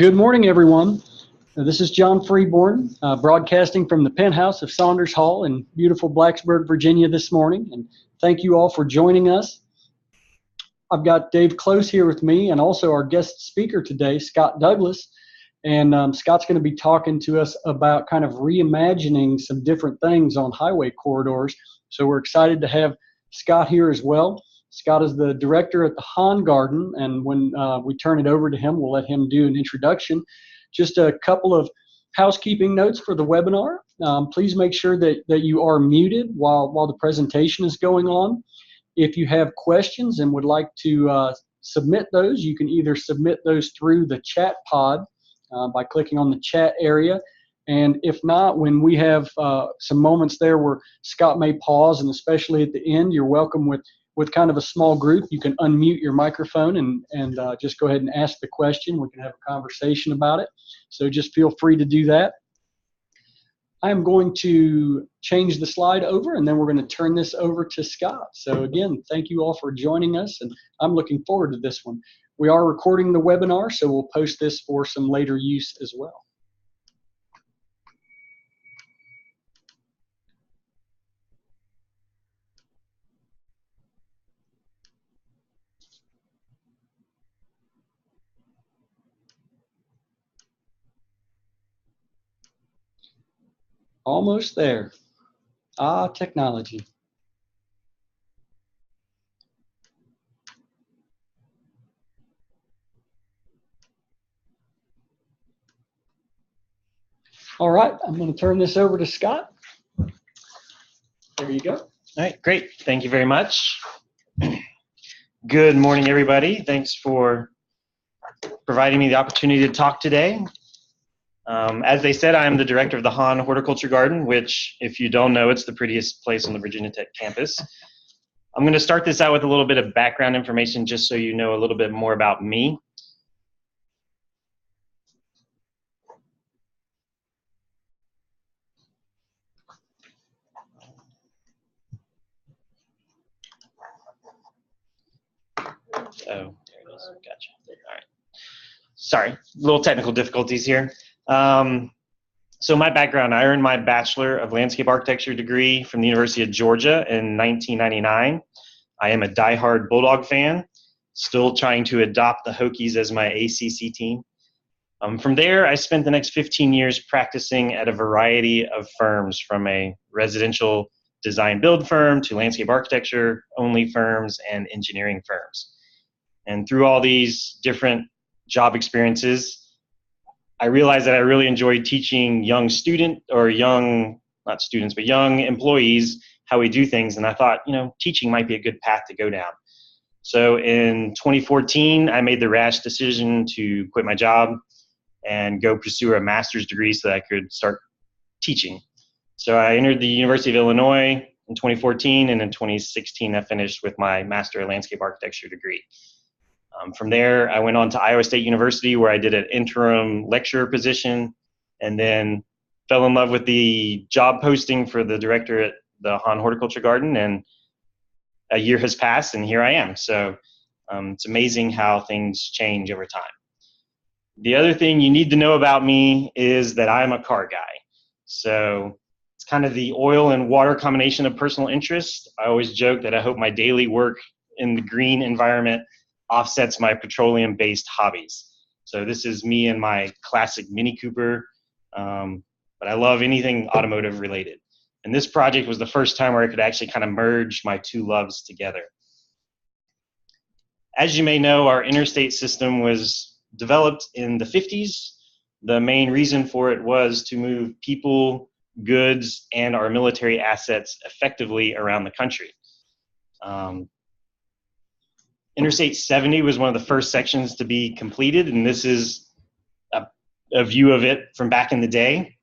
Good morning, everyone. This is John Freeborn, broadcasting from the penthouse of Saunders Hall in beautiful Blacksburg, Virginia this morning. And thank you all for joining us. I've got Dave Close here with me and also our guest speaker today, Scott Douglas. And Scott's going to be talking to us about kind of reimagining some different things on highway corridors. So we're excited to have Scott here as well. Scott is the director at the Hahn Garden, and when we turn it over to him, we'll let him do an introduction. Just a couple of housekeeping notes for the webinar. Please make sure that you are muted while the presentation is going on. If you have questions and would like to submit those, you can either submit those through the chat pod by clicking on the chat area. And if not, when we have some moments there where Scott may pause, and especially at the end, you're welcome with kind of a small group. You can unmute your microphone and just go ahead and ask the question. We can have a conversation about it. So just feel free to do that. I'm going to change the slide over, and then we're going to turn this over to Scott. So again, thank you all for joining us, and I'm looking forward to this one. We are recording the webinar, so we'll post this for some later use as well. Almost there. Technology. All right, I'm going to turn this over to Scott. There you go. All right, great. Thank you very much. Good morning, everybody. Thanks for providing me the opportunity to talk today. As they said, I am the director of the Hahn Horticulture Garden, which, if you don't know, it's the prettiest place on the Virginia Tech campus. I'm going to start this out with a little bit of background information just so you know a little bit more about me. Oh, there it is. Gotcha. All right. Sorry, little technical difficulties here. So my background, I earned my Bachelor of Landscape Architecture degree from the University of Georgia in 1999. I am a diehard Bulldog fan, still trying to adopt the Hokies as my ACC team. From there, I spent the next 15 years practicing at a variety of firms, from a residential design build firm to landscape architecture only firms and engineering firms. And through all these different job experiences, I realized that I really enjoyed teaching young employees how we do things. And I thought, teaching might be a good path to go down. So in 2014, I made the rash decision to quit my job and go pursue a master's degree so that I could start teaching. So I entered the University of Illinois in 2014, and in 2016, I finished with my Master of Landscape Architecture degree. From there, I went on to Iowa State University, where I did an interim lecturer position, and then fell in love with the job posting for the director at the Hahn Horticulture Garden, and a year has passed, and here I am. So it's amazing how things change over time. The other thing you need to know about me is that I'm a car guy. So it's kind of the oil and water combination of personal interest. I always joke that I hope my daily work in the green environment offsets my petroleum-based hobbies. So this is me and my classic Mini Cooper, but I love anything automotive related. And this project was the first time where I could actually kind of merge my two loves together. As you may know, our interstate system was developed in the 50s. The main reason for it was to move people, goods, and our military assets effectively around the country. Interstate 70 was one of the first sections to be completed, and this is a view of it from back in the day.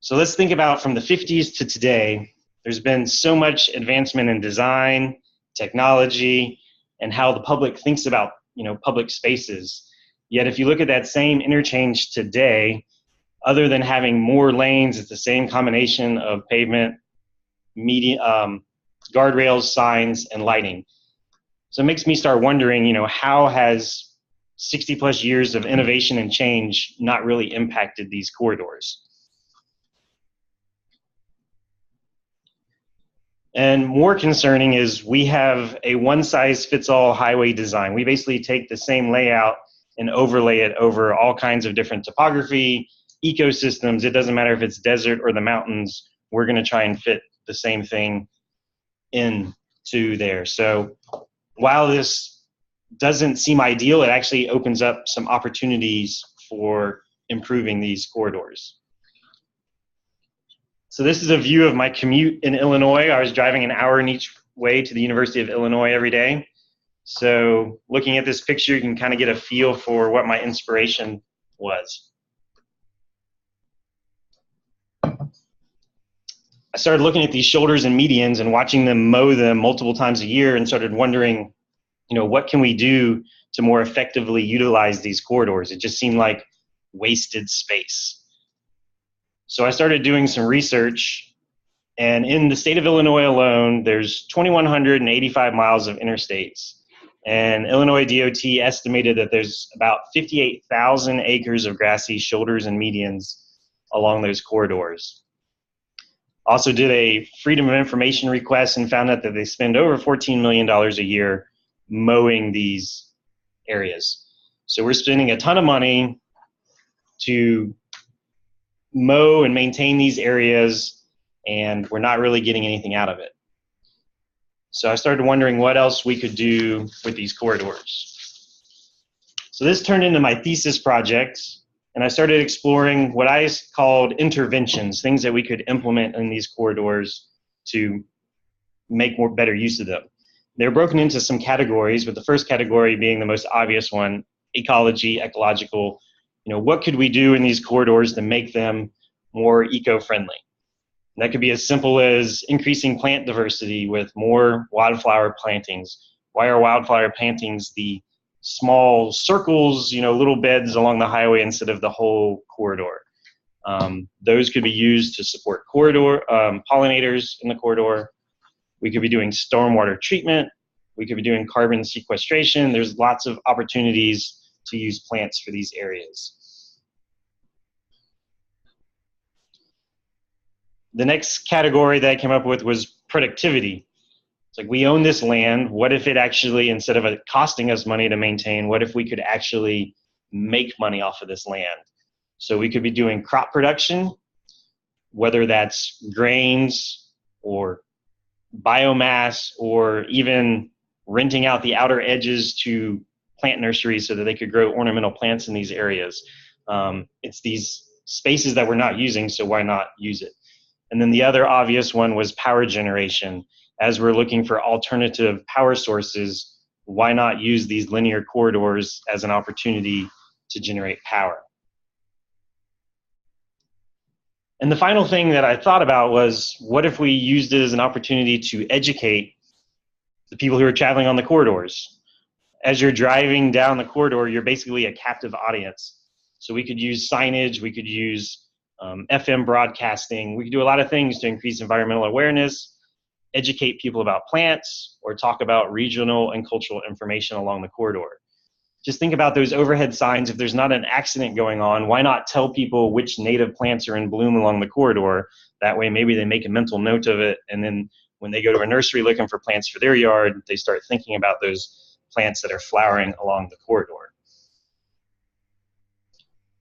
So let's think about from the 50s to today. There's been so much advancement in design, technology, and how the public thinks about public spaces. Yet if you look at that same interchange today, other than having more lanes, it's the same combination of pavement, guardrails, signs, and lighting. So it makes me start wondering, how has 60 plus years of innovation and change not really impacted these corridors. And more concerning is we have a one-size-fits-all highway design. We basically take the same layout and overlay it over all kinds of different topography, ecosystems. It doesn't matter if it's desert or the mountains, we're going to try and fit the same thing into there. So while this doesn't seem ideal, it actually opens up some opportunities for improving these corridors. So this is a view of my commute in Illinois. I was driving an hour in each way to the University of Illinois every day. So looking at this picture, you can kind of get a feel for what my inspiration was. I started looking at these shoulders and medians and watching them mow them multiple times a year and started wondering, what can we do to more effectively utilize these corridors? It just seemed like wasted space. So I started doing some research, and in the state of Illinois alone, there's 2,185 miles of interstates. And Illinois DOT estimated that there's about 58,000 acres of grassy shoulders and medians along those corridors. Also did a Freedom of Information request and found out that they spend over $14 million a year mowing these areas. So we're spending a ton of money to mow and maintain these areas, and we're not really getting anything out of it. So I started wondering what else we could do with these corridors. So this turned into my thesis project, and I started exploring what I called interventions, things that we could implement in these corridors to make better use of them. They're broken into some categories, with the first category being the most obvious one: ecology, ecological. What could we do in these corridors to make them more eco-friendly? And that could be as simple as increasing plant diversity with more wildflower plantings. Why are wildflower plantings the small circles, little beds along the highway instead of the whole corridor? Those could be used to support pollinators in the corridor. We could be doing stormwater treatment. We could be doing carbon sequestration. There's lots of opportunities to use plants for these areas. The next category that I came up with was productivity. It's like, we own this land. What if it actually, instead of it costing us money to maintain, what if we could actually make money off of this land? So we could be doing crop production, whether that's grains or biomass, or even renting out the outer edges to plant nurseries so that they could grow ornamental plants in these areas. It's these spaces that we're not using, so why not use it? And then the other obvious one was power generation. As we're looking for alternative power sources, why not use these linear corridors as an opportunity to generate power? And the final thing that I thought about was, what if we used it as an opportunity to educate the people who are traveling on the corridors? As you're driving down the corridor, you're basically a captive audience. So we could use signage, we could use FM broadcasting, we could do a lot of things to increase environmental awareness, educate people about plants, or talk about regional and cultural information along the corridor. Just think about those overhead signs. If there's not an accident going on, why not tell people which native plants are in bloom along the corridor? That way maybe they make a mental note of it, and then when they go to a nursery looking for plants for their yard, they start thinking about those plants that are flowering along the corridor.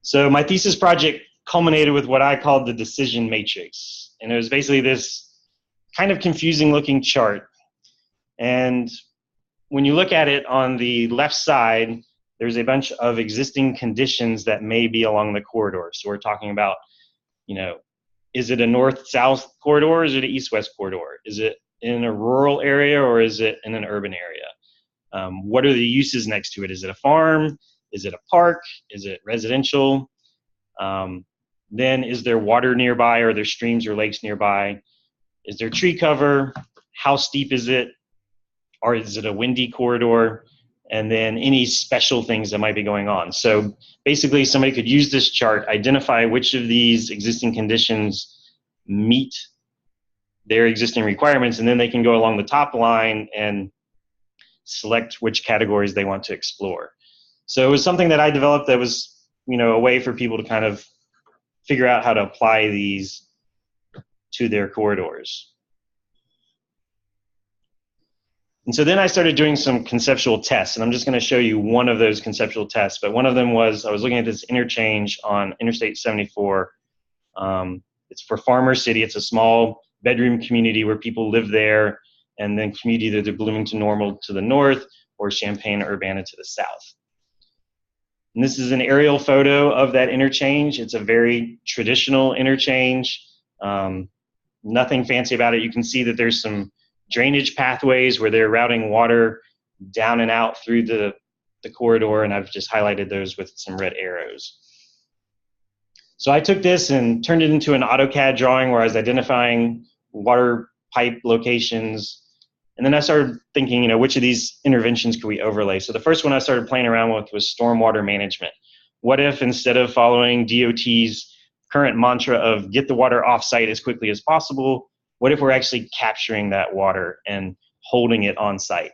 So my thesis project culminated with what I called the decision matrix. And it was basically this kind of confusing looking chart. And when you look at it on the left side, there's a bunch of existing conditions that may be along the corridor. So we're talking about, is it a north-south corridor, or is it an east-west corridor? Is it in a rural area, or is it in an urban area? What are the uses next to it? Is it a farm? Is it a park? Is it residential? Then is there water nearby? Are there streams or lakes nearby? Is there tree cover? How steep is it? Or is it a windy corridor? And then any special things that might be going on. So basically somebody could use this chart, identify which of these existing conditions meet their existing requirements, and then they can go along the top line and select which categories they want to explore. So it was something that I developed that was, a way for people to kind of figure out how to apply these to their corridors. And so then I started doing some conceptual tests, and I'm just going to show you one of those conceptual tests. But one of them was I was looking at this interchange on Interstate 74. It's for Farmer City. It's a small bedroom community where people live there and then commute either to Bloomington Normal to the north or Champaign-Urbana to the south. And this is an aerial photo of that interchange. It's a very traditional interchange. Nothing fancy about it. You can see that there's some drainage pathways where they're routing water down and out through the corridor, and I've just highlighted those with some red arrows. So I took this and turned it into an AutoCAD drawing where I was identifying water pipe locations, and then I started thinking, which of these interventions could we overlay? So the first one I started playing around with was stormwater management. What if instead of following DOT's current mantra of get the water off-site as quickly as possible, what if we're actually capturing that water and holding it on site?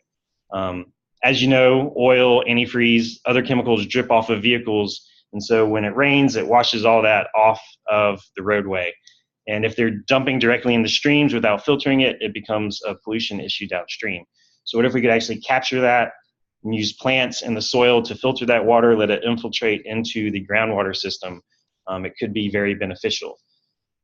As you know, oil, antifreeze, other chemicals drip off of vehicles, and so when it rains, it washes all that off of the roadway. And if they're dumping directly in the streams without filtering it, it becomes a pollution issue downstream. So what if we could actually capture that and use plants in the soil to filter that water, let it infiltrate into the groundwater system? It could be very beneficial.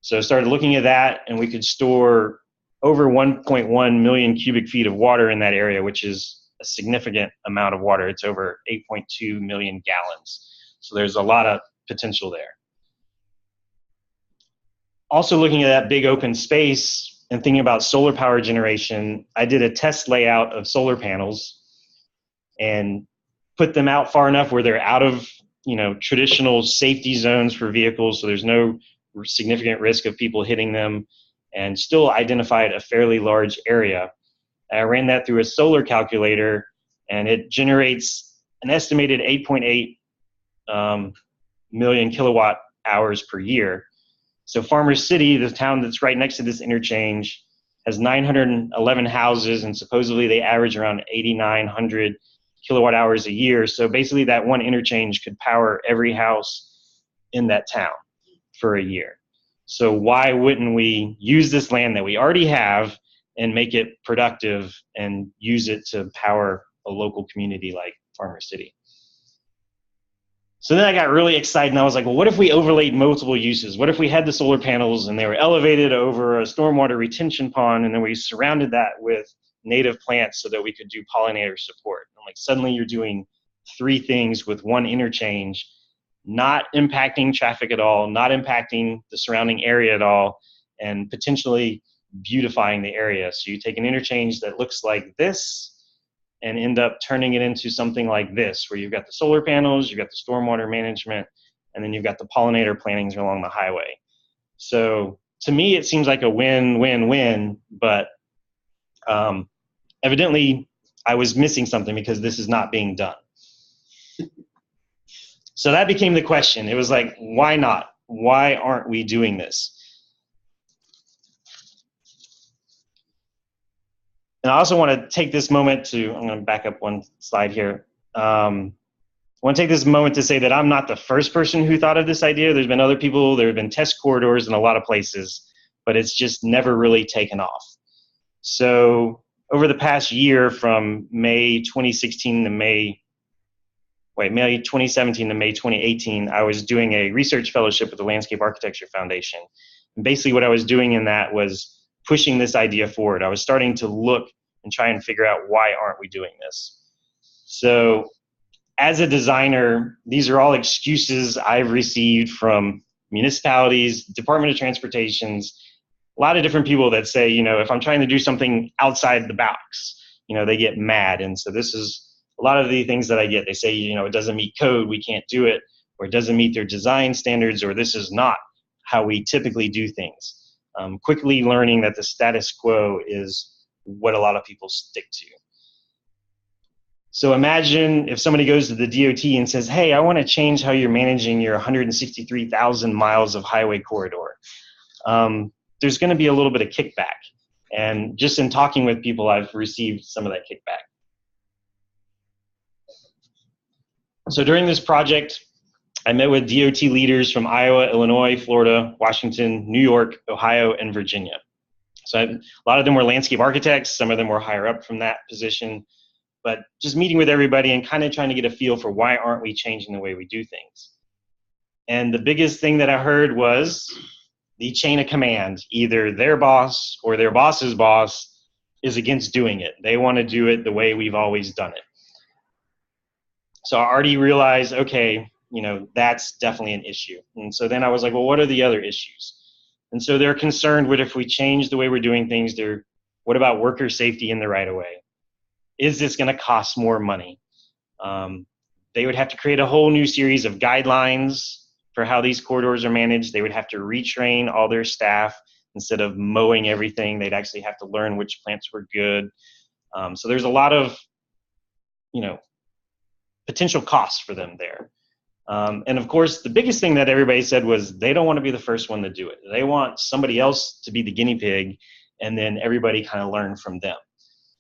So I started looking at that, and we could store over 1.1 million cubic feet of water in that area, which is a significant amount of water. It's over 8.2 million gallons. So there's a lot of potential there. Also looking at that big open space and thinking about solar power generation, I did a test layout of solar panels and put them out far enough where they're out of traditional safety zones for vehicles, so there's no significant risk of people hitting them, and still identified a fairly large area. I ran that through a solar calculator, and it generates an estimated 8.8 million kilowatt hours per year. So Farmer City, the town that's right next to this interchange, has 911 houses, and supposedly they average around 8,900 kilowatt hours a year. So basically that one interchange could power every house in that town for a year. So why wouldn't we use this land that we already have and make it productive and use it to power a local community like Farmer City? So then I got really excited, and I was like, well, what if we overlaid multiple uses? What if we had the solar panels and they were elevated over a stormwater retention pond, and then we surrounded that with native plants so that we could do pollinator support? And like suddenly you're doing three things with one interchange, not impacting traffic at all, not impacting the surrounding area at all, and potentially beautifying the area. So you take an interchange that looks like this and end up turning it into something like this, where you've got the solar panels, you've got the stormwater management, and then you've got the pollinator plantings along the highway. So to me, it seems like a win-win-win, but evidently I was missing something because this is not being done. So that became the question. It was like, why not? Why aren't we doing this? And I also want to take this moment to, I'm going to back up one slide here. I want to take this moment to say that I'm not the first person who thought of this idea. There's been other people, there have been test corridors in a lot of places, but it's just never really taken off. So over the past year, from May 2017 to May 2018, I was doing a research fellowship with the Landscape Architecture Foundation. And basically what I was doing in that was pushing this idea forward. I was starting to look and try and figure out, why aren't we doing this? So as a designer, these are all excuses I've received from municipalities, Department of Transportation's, a lot of different people that say, if I'm trying to do something outside the box, they get mad. And so this is a lot of the things that I get. They say, it doesn't meet code, we can't do it, or it doesn't meet their design standards, or this is not how we typically do things. Quickly learning that the status quo is what a lot of people stick to. So imagine if somebody goes to the DOT and says, hey, I want to change how you're managing your 163,000 miles of highway corridor. There's going to be a little bit of kickback. And just in talking with people, I've received some of that kickback. So during this project, I met with DOT leaders from Iowa, Illinois, Florida, Washington, New York, Ohio, and Virginia. So a lot of them were landscape architects. Some of them were higher up from that position. But just meeting with everybody and kind of trying to get a feel for why aren't we changing the way we do things. And the biggest thing that I heard was the chain of command. Either their boss or their boss's boss is against doing it. They want to do it the way we've always done it. So I already realized, okay, that's definitely an issue. And so then I was like, well, what are the other issues? And so they're concerned with if we change the way we're doing things, what about worker safety in the right of way? Is this going to cost more money? They would have to create a whole new series of guidelines for how these corridors are managed. They would have to retrain all their staff. Instead of mowing everything, they'd actually have to learn which plants were good. So there's a lot of, potential costs for them there. And of course, the biggest thing that everybody said was they don't want to be the first one to do it. They want somebody else to be the guinea pig, and then everybody kind of learn from them.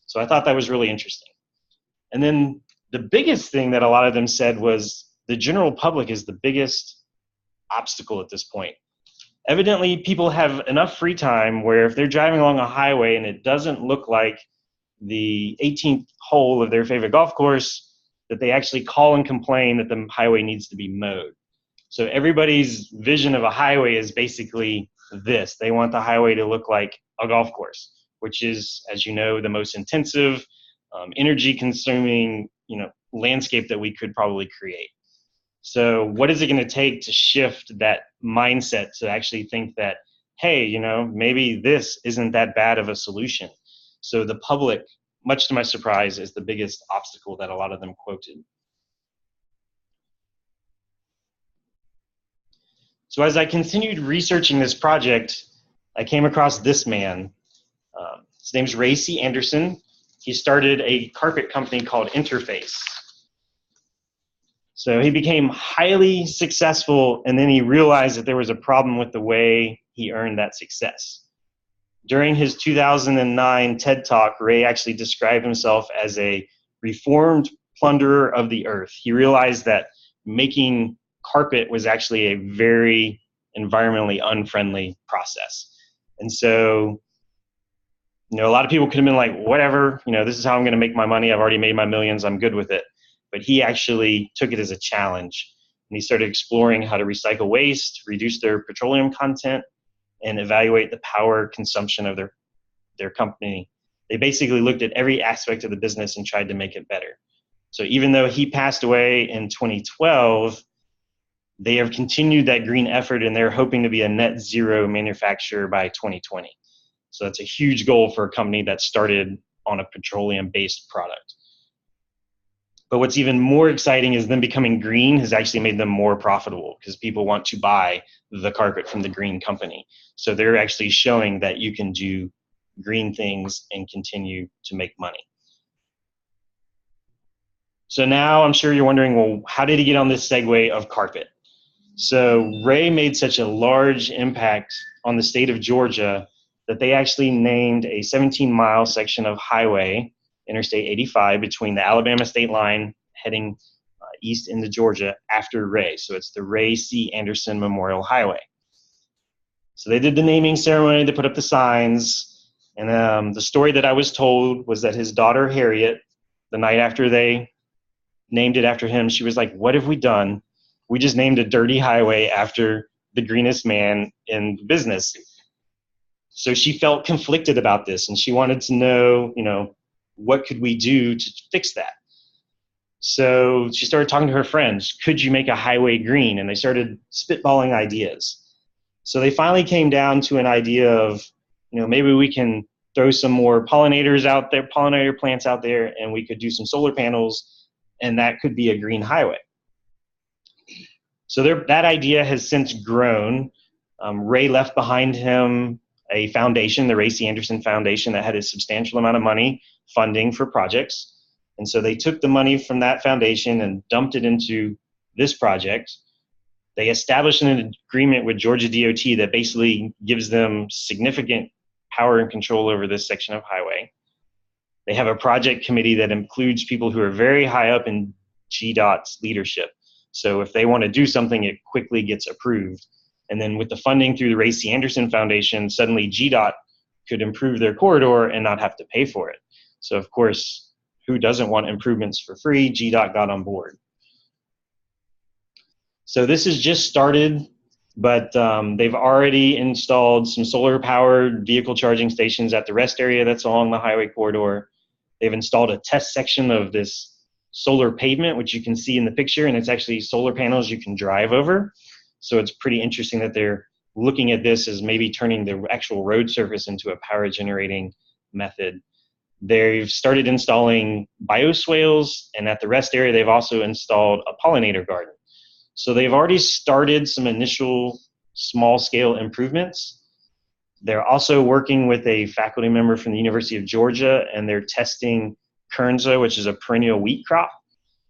So I thought that was really interesting. And then the biggest thing that a lot of them said was the general public is the biggest obstacle at this point. Evidently, people have enough free time where if they're driving along a highway and it doesn't look like the 18th hole of their favorite golf course, that they actually call and complain that the highway needs to be mowed. So everybody's vision of a highway is basically this. They want the highway to look like a golf course, which is, as you know, the most intensive, energy-consuming, landscape that we could probably create. So what is it going to take to shift that mindset to actually think that, hey, maybe this isn't that bad of a solution? So the public, much to my surprise, is the biggest obstacle that a lot of them quoted. So as I continued researching this project, I came across this man. His name's Ray C. Anderson. He started a carpet company called Interface. So he became highly successful, and then he realized that there was a problem with the way he earned that success. During his 2009 TED Talk, Ray actually described himself as a reformed plunderer of the earth. He realized that making carpet was actually a very environmentally unfriendly process. And so, a lot of people could have been like, whatever, this is how I'm going to make my money. I've already made my millions. I'm good with it. But he actually took it as a challenge. And he started exploring how to recycle waste, reduce their petroleum content, and evaluate the power consumption of their company. They basically looked at every aspect of the business and tried to make it better. So even though he passed away in 2012, they have continued that green effort, and they're hoping to be a net zero manufacturer by 2020. So that's a huge goal for a company that started on a petroleum-based product. But what's even more exciting is them becoming green has actually made them more profitable because people want to buy the carpet from the green company. So they're actually showing that you can do green things and continue to make money. So now I'm sure you're wondering, well, how did he get on this segue of carpet? So Ray made such a large impact on the state of Georgia that they actually named a 17-mile section of highway, Interstate 85, between the Alabama state line heading east into Georgia after Ray. So it's the Ray C. Anderson Memorial Highway. So they did the naming ceremony, they put up the signs, and the story that I was told was that his daughter Harriet, the night after they named it after him, she was like, what have we done? We just named a dirty highway after the greenest man in business. So she felt conflicted about this, and she wanted to know, what could we do to fix that? So she started talking to her friends. Could you make a highway green? And they started spitballing ideas. So they finally came down to an idea of, maybe we can throw some more pollinators out there, pollinator plants out there, and we could do some solar panels, and that could be a green highway. So that idea has since grown. Ray left behind him a foundation, the Ray C. Anderson Foundation, that had a substantial amount of money funding for projects. And so they took the money from that foundation and dumped it into this project. They established an agreement with Georgia DOT that basically gives them significant power and control over this section of highway. They have a project committee that includes people who are very high up in GDOT's leadership. So if they want to do something, it quickly gets approved. And then with the funding through the Ray C. Anderson Foundation, suddenly GDOT could improve their corridor and not have to pay for it. So of course, who doesn't want improvements for free? GDOT got on board. So this has just started, but they've already installed some solar-powered vehicle charging stations at the rest area that's along the highway corridor. They've installed a test section of this solar pavement, which you can see in the picture, and it's actually solar panels you can drive over. So it's pretty interesting that they're looking at this as maybe turning the actual road surface into a power generating method. They've started installing bioswales, and at the rest area, they've also installed a pollinator garden. So they've already started some initial small-scale improvements. They're also working with a faculty member from the University of Georgia, and they're testing kernza, which is a perennial wheat crop,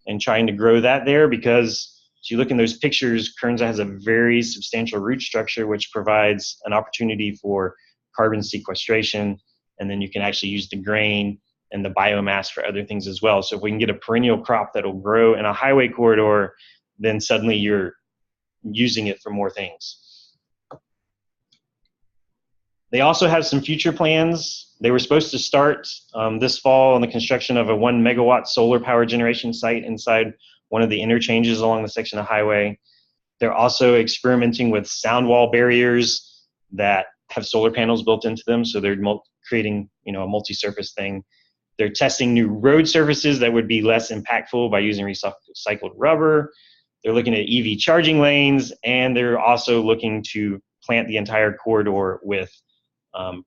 and trying to grow that there because if you look in those pictures, kernza has a very substantial root structure, which provides an opportunity for carbon sequestration, and then you can actually use the grain and the biomass for other things as well. So if we can get a perennial crop that'll grow in a highway corridor, then suddenly you're using it for more things. They also have some future plans. They were supposed to start this fall on the construction of a 1 megawatt solar power generation site inside one of the interchanges along the section of highway. They're also experimenting with sound wall barriers that have solar panels built into them, so they're creating, a multi-surface thing. They're testing new road surfaces that would be less impactful by using recycled rubber. They're looking at EV charging lanes, and they're also looking to plant the entire corridor with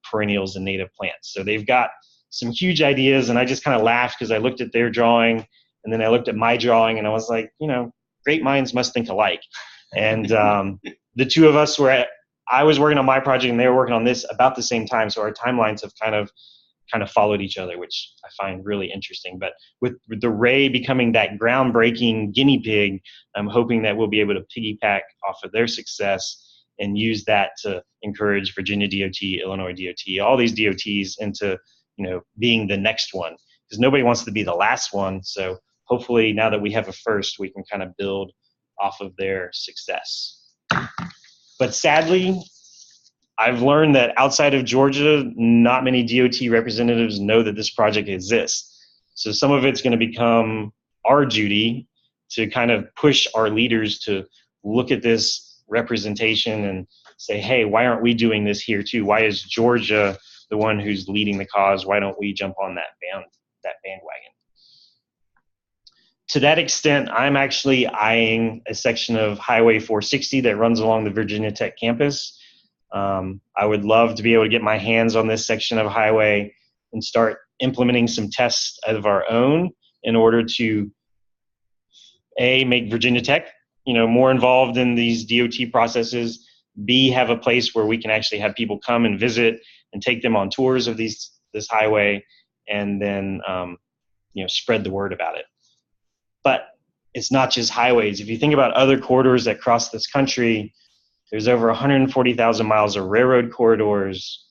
perennials and native plants. So they've got some huge ideas, and I just kind of laughed because I looked at their drawing, and then I looked at my drawing, and I was like, great minds must think alike. And the two of us I was working on my project, and they were working on this about the same time, so our timelines have kind of followed each other, which I find really interesting. But with the Ray becoming that groundbreaking guinea pig, I'm hoping that we'll be able to piggyback off of their success and use that to encourage Virginia DOT, Illinois DOT, all these DOTs into, being the next one. Because nobody wants to be the last one. So hopefully now that we have a first, we can kind of build off of their success. But sadly, I've learned that outside of Georgia, not many DOT representatives know that this project exists. So some of it's going to become our duty to kind of push our leaders to look at this representation and say, hey, why aren't we doing this here too? Why is Georgia the one who's leading the cause? Why don't we jump on that bandwagon? To that extent, I'm actually eyeing a section of Highway 460 that runs along the Virginia Tech campus. I would love to be able to get my hands on this section of highway and start implementing some tests of our own in order to, A, make Virginia Tech more involved in these DOT processes, B, have a place where we can actually have people come and visit and take them on tours of this highway, and then spread the word about it. But it's not just highways. If you think about other corridors that cross this country, there's over 140,000 miles of railroad corridors.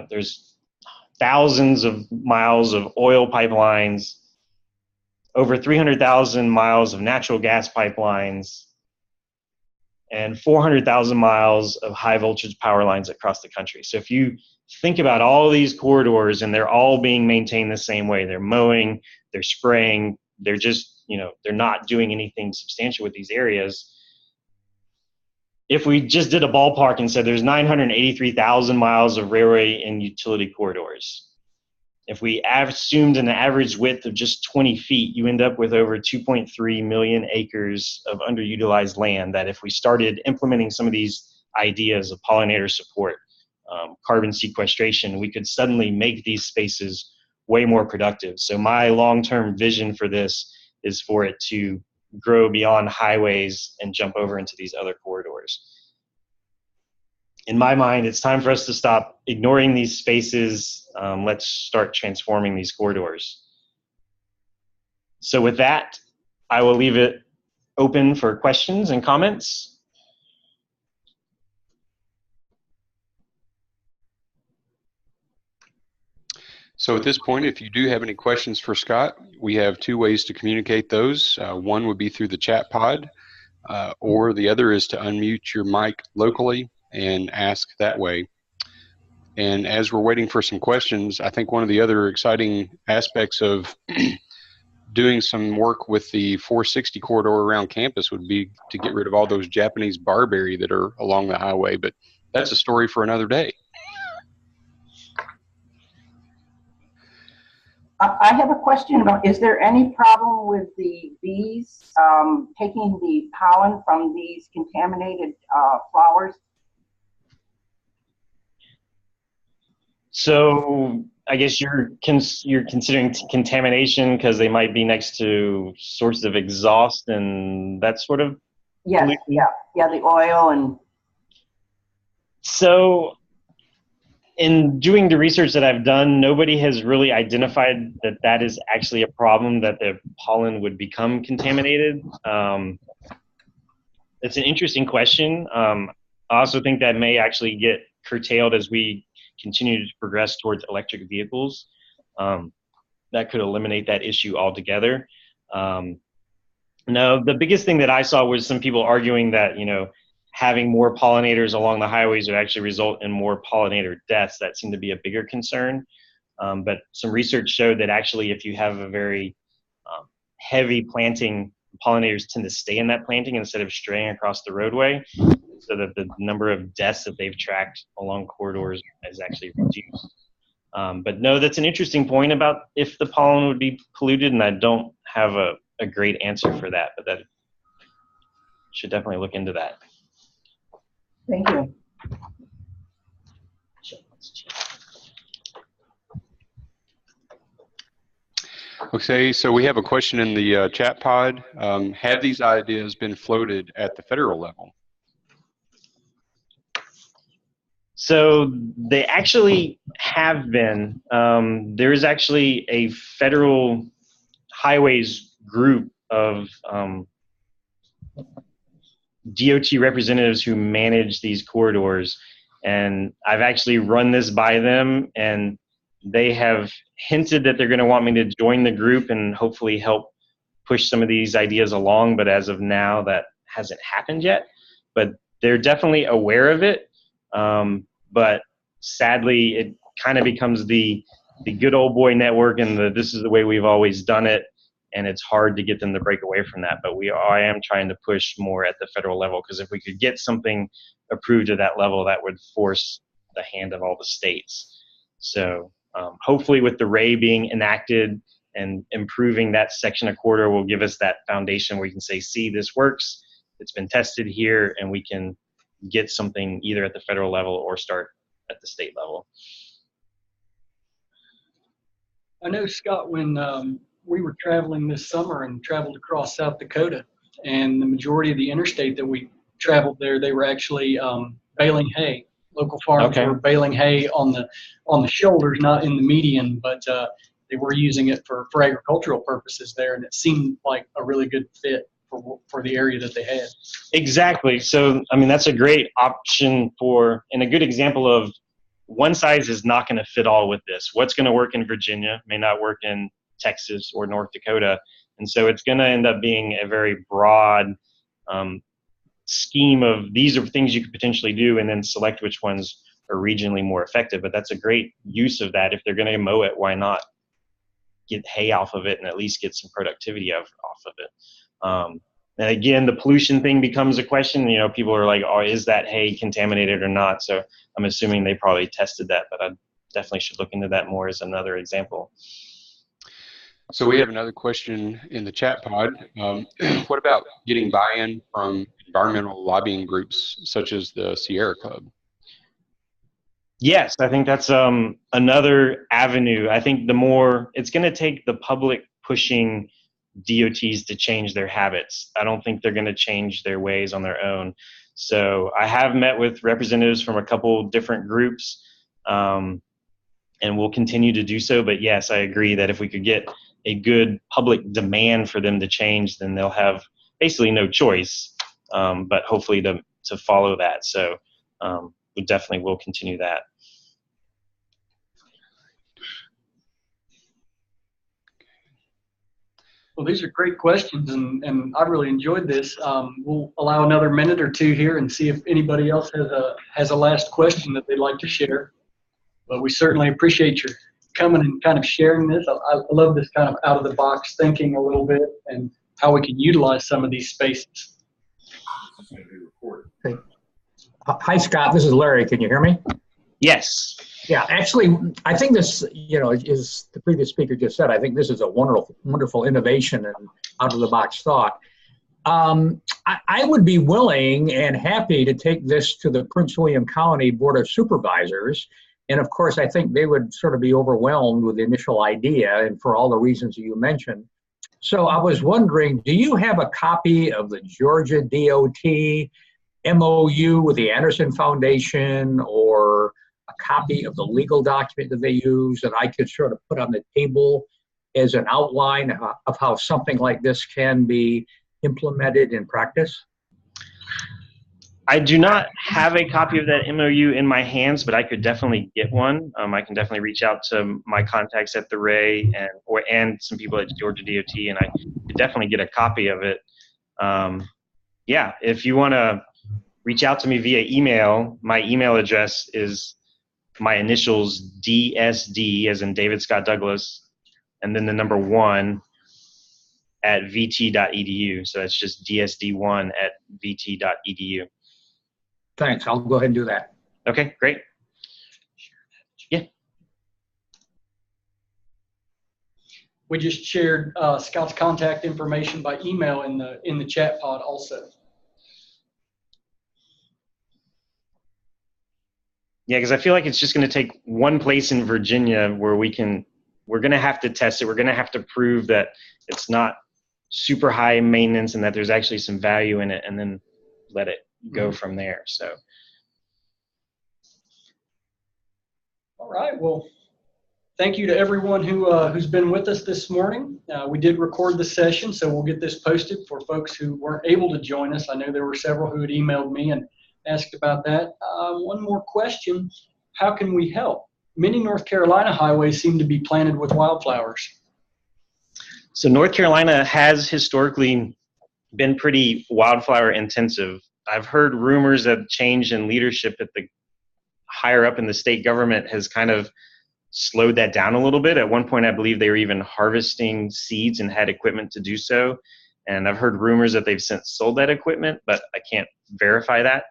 There's thousands of miles of oil pipelines, over 300,000 miles of natural gas pipelines, and 400,000 miles of high voltage power lines across the country. So if you think about all of these corridors, and they're all being maintained the same way, they're mowing, they're spraying, they're just, they're not doing anything substantial with these areas. If we just did a ballpark and said there's 983,000 miles of railway and utility corridors, if we assumed an average width of just 20 feet, you end up with over 2.3 million acres of underutilized land that if we started implementing some of these ideas of pollinator support, carbon sequestration, we could suddenly make these spaces way more productive. So my long-term vision for this is for it to grow beyond highways and jump over into these other corridors. In my mind, it's time for us to stop ignoring these spaces. Let's start transforming these corridors. So with that, I will leave it open for questions and comments. So at this point, if you do have any questions for Scott, we have two ways to communicate those. One would be through the chat pod, or the other is to unmute your mic locally and ask that way. And as we're waiting for some questions, I think one of the other exciting aspects of doing some work with the 460 corridor around campus would be to get rid of all those Japanese barberry that are along the highway, but that's a story for another day. I have a question about, is there any problem with the bees taking the pollen from these contaminated flowers? So I guess you're considering contamination because they might be next to sources of exhaust and that sort of. Yes, pollution? yeah, the oil and. So in doing the research that I've done, nobody has really identified that that is actually a problem, that the pollen would become contaminated. It's an interesting question. I also think that may actually get curtailed as we continue to progress towards electric vehicles. That could eliminate that issue altogether. No, the biggest thing that I saw was some people arguing that, you know, having more pollinators along the highways would actually result in more pollinator deaths. That seemed to be a bigger concern. But some research showed that actually if you have a very heavy planting, pollinators tend to stay in that planting instead of straying across the roadway, so that the number of deaths that they've tracked along corridors is actually reduced. But no, that's an interesting point about if the pollen would be polluted, and I don't have a great answer for that, but that should definitely look into that. Thank you. Okay, so we have a question in the chat pod. Have these ideas been floated at the federal level? So they actually have been. There is actually a federal highways group of DOT representatives who manage these corridors, and I've actually run this by them, and they have hinted that they're going to want me to join the group and hopefully help push some of these ideas along, but as of now that hasn't happened yet. But they're definitely aware of it, but sadly it kind of becomes the good old boy network and this is the way we've always done it, and it's hard to get them to break away from that. But I am trying to push more at the federal level, because if we could get something approved at that level, that would force the hand of all the states. So hopefully with the RAY being enacted and improving that section of corridor will give us that foundation where we can say, see, this works, it's been tested here, and we can get something either at the federal level or start at the state level. I know, Scott, when we were traveling this summer and traveled across South Dakota, and the majority of the interstate that we traveled there, they were actually baling hay. Local farms were baling hay on the shoulders, not in the median, but they were using it for agricultural purposes there, and it seemed like a really good fit for the area that they had. Exactly. So, I mean, that's a great option for, and a good example of one size is not going to fit all with this. What's going to work in Virginia may not work in Texas or North Dakota. And so it's going to end up being a very broad scheme of these are things you could potentially do, and then select which ones are regionally more effective. But that's a great use of that. If they're going to mow it, why not get hay off of it and at least get some productivity off of it? And again, the pollution thing becomes a question. You know, people are like, oh, is that hay contaminated or not? So I'm assuming they probably tested that, but I definitely should look into that more as another example. So we have another question in the chat pod. What about getting buy-in from environmental lobbying groups such as the Sierra Club? Yes, I think that's another avenue. I think the more, it's going to take the public pushing DOTs to change their habits. I don't think they're going to change their ways on their own. So I have met with representatives from a couple different groups, and we'll continue to do so. But yes, I agree that if we could get a good public demand for them to change, then they'll have basically no choice, but hopefully to follow that. So we definitely will continue that. Well, these are great questions, and I really enjoyed this. We'll allow another minute or two here and see if anybody else has a last question that they'd like to share. But we certainly appreciate your coming and kind of sharing this. I love this kind of out-of-the-box thinking a little bit and how we can utilize some of these spaces. Okay. Hi, Scott. This is Larry. Can you hear me? Yes. Yeah, actually, I think this, as the previous speaker just said, I think this is a wonderful innovation and out-of-the-box thought. I would be willing and happy to take this to the Prince William County Board of Supervisors. And of course, I think they would sort of be overwhelmed with the initial idea and for all the reasons that you mentioned. So I was wondering, do you have a copy of the Georgia DOT MOU with the Anderson Foundation, or a copy of the legal document that they use that I could sort of put on the table as an outline of how something like this can be implemented in practice? I do not have a copy of that MOU in my hands, but I could definitely get one. I can definitely reach out to my contacts at the Ray and some people at Georgia DOT, and I could definitely get a copy of it. Yeah, if you want to reach out to me via email, my email address is my initials DSD, as in David Scott Douglas, and then the number 1 at vt.edu. So it's just dsd1 at vt.edu. Thanks. I'll go ahead and do that. Okay, great. Yeah. We just shared Scott's contact information by email in the chat pod also. Yeah, because I feel like it's just going to take one place in Virginia where we're going to have to test it. We're going to have to prove that it's not super high maintenance and that there's actually some value in it, and then let it go from there. So. All right. Well, thank you to everyone who's been with us this morning. We did record the session, so we'll get this posted for folks who weren't able to join us. I know there were several who had emailed me and asked about that. One more question. How can we help? Many North Carolina highways seem to be planted with wildflowers. So North Carolina has historically been pretty wildflower intensive. I've heard rumors that change in leadership at the higher up in the state government has kind of slowed that down a little bit. At one point, I believe they were even harvesting seeds and had equipment to do so. And I've heard rumors that they've since sold that equipment, but I can't verify that.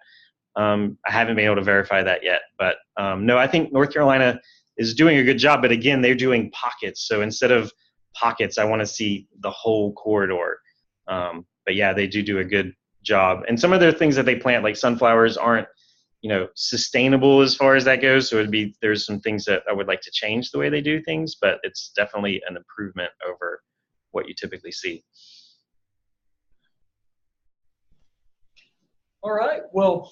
I haven't been able to verify that yet. But no, I think North Carolina is doing a good job. But again, they're doing pockets. So instead of pockets, I want to see the whole corridor. But yeah, they do a good job. And some of their things that they plant, like sunflowers, aren't sustainable as far as that goes. So there's some things that I would like to change the way they do things, but it's definitely an improvement over what you typically see. All right. Well,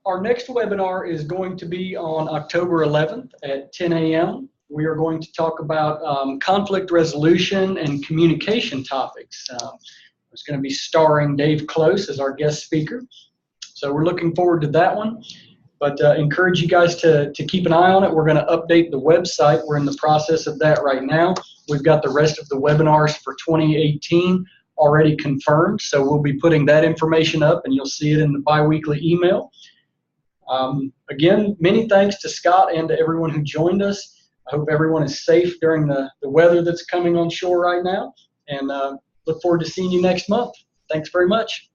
our next webinar is going to be on October 11th at 10 a.m. We are going to talk about conflict resolution and communication topics. It's going to be starring Dave Close as our guest speaker. So we're looking forward to that one. But encourage you guys to keep an eye on it. We're going to update the website. We're in the process of that right now. We've got the rest of the webinars for 2018 already confirmed. So we'll be putting that information up, and you'll see it in the biweekly email. Again, many thanks to Scott and to everyone who joined us. I hope everyone is safe during the weather that's coming on shore right now. And look forward to seeing you next month. Thanks very much.